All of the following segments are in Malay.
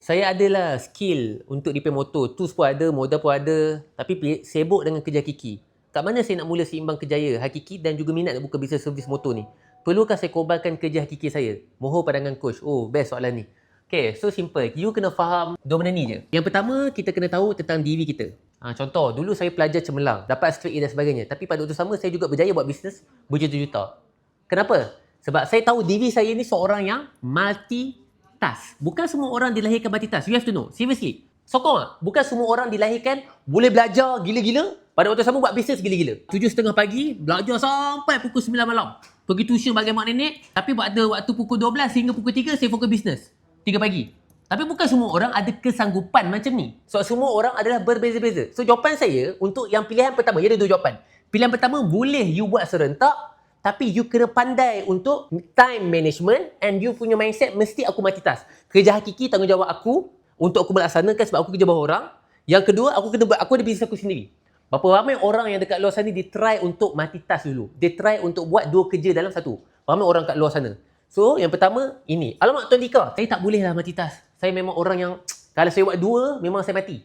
Saya adalah skill untuk repair motor. Tools pun ada, modal pun ada. Tapi sibuk dengan kerja hakiki. Kat mana saya nak mula seimbang kerjaya hakiki dan juga minat nak buka bisnes servis motor ni? Perlukah saya korbankan kerja hakiki saya? Mohon pandangan coach. Oh, best soalan ni. Okay, so simple. You kena faham dua benda ni je. Yang pertama, kita kena tahu tentang diri kita. Contoh, dulu saya pelajar cemerlang, dapat straight A dan sebagainya. Tapi pada waktu sama, saya juga berjaya buat bisnes berjuta-juta. Kenapa? Sebab saya tahu diri saya ni seorang yang multitask. Bukan semua orang dilahirkan multitask. You have to know. Seriously. Sokong tak? Bukan semua orang dilahirkan boleh belajar gila-gila, pada waktu sama buat bisnes gila-gila. 7.30 pagi, belajar sampai pukul 9 malam. Pergi tuition bagi mak nenek. Tapi pada waktu pukul 12 hingga pukul 3, saya fokus bisnes. 3 pagi. Tapi bukan semua orang ada kesanggupan macam ni. So, semua orang adalah berbeza-beza. So, jawapan saya untuk yang pilihan pertama, ia ada 2 jawapan. Pilihan pertama, boleh you buat serentak, tapi you kena pandai untuk time management and you punya mindset mesti aku multitask. Kerja hakiki tanggungjawab aku untuk aku melaksanakan sebab aku kerja bawah orang. Yang kedua, aku ada bisnes aku sendiri. Berapa ramai orang yang dekat luar sana dia try untuk multitask dulu. Dia try untuk buat 2 kerja dalam satu. Ramai orang kat luar sana. So, yang pertama ini. Alamak Tuan Dika, saya tak boleh lah multitask. Saya memang orang yang kalau saya buat 2, memang saya mati.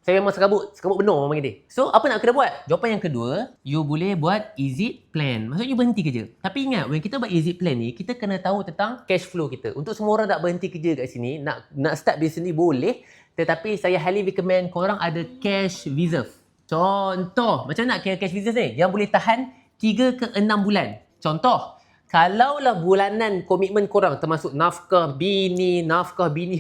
Saya memang sekabut benar orang panggil dia. So, apa nak kena buat? Jawapan yang kedua, you boleh buat exit plan. Maksudnya you berhenti kerja. Tapi ingat, when kita buat exit plan ni, kita kena tahu tentang cash flow kita. Untuk semua orang nak berhenti kerja kat sini, nak start bisnes ni boleh. Tetapi saya highly recommend korang ada cash reserve. Contoh, macam nak kira cash reserve ni? Yang boleh tahan 3 ke 6 bulan. Contoh, kalaulah bulanan komitmen korang termasuk nafkah bini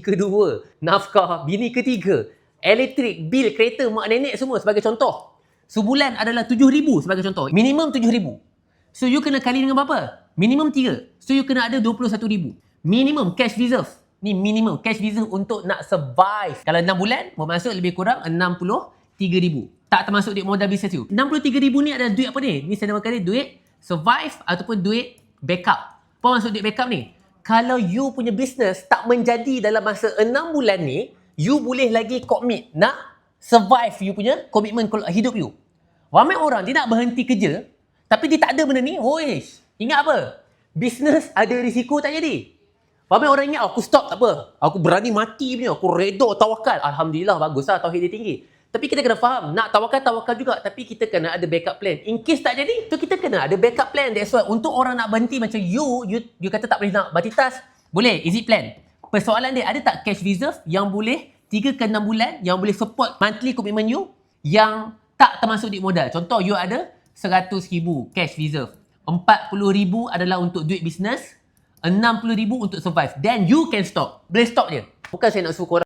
kedua, nafkah bini ketiga, elektrik, bil, kereta, mak nenek semua sebagai contoh. Sebulan adalah 7,000 sebagai contoh. Minimum 7,000. So, you kena kali dengan berapa? Minimum 3. So, you kena ada 21,000. Minimum cash reserve. Ni minimum cash reserve untuk nak survive. Kalau 6 bulan, bermaksud lebih kurang 63,000. Tak termasuk duit modal bisnes you. 63,000 ni adalah duit apa ni? Ni saya namakan dia duit survive ataupun duit backup. Apa maksud duit backup ni? Kalau you punya bisnes tak menjadi dalam masa 6 bulan ni, you boleh lagi commit nak survive you punya komitmen hidup you. Ramai orang dia nak berhenti kerja tapi dia tak ada benda ni. Hoish, ingat apa? Bisnes ada risiko tak jadi. Ramai orang ingat aku stop tak apa. Aku berani mati punya. Aku redha tawakal. Alhamdulillah baguslah tauhid dia tinggi. Tapi kita kena faham, nak tawakal juga tapi kita kena ada backup plan. In case tak jadi, tu kita kena ada backup plan. That's why untuk orang nak berhenti macam you kata tak boleh nak multitask, boleh exit plan. Persoalan dia, ada tak cash reserve yang boleh 3 ke 6 bulan yang boleh support monthly commitment you yang tak termasuk duit modal. Contoh, you ada 100,000 cash reserve. 40,000 adalah untuk duit bisnes, 60,000 untuk survive. Then you can stop. Boleh stop je. Bukan saya nak suruh korang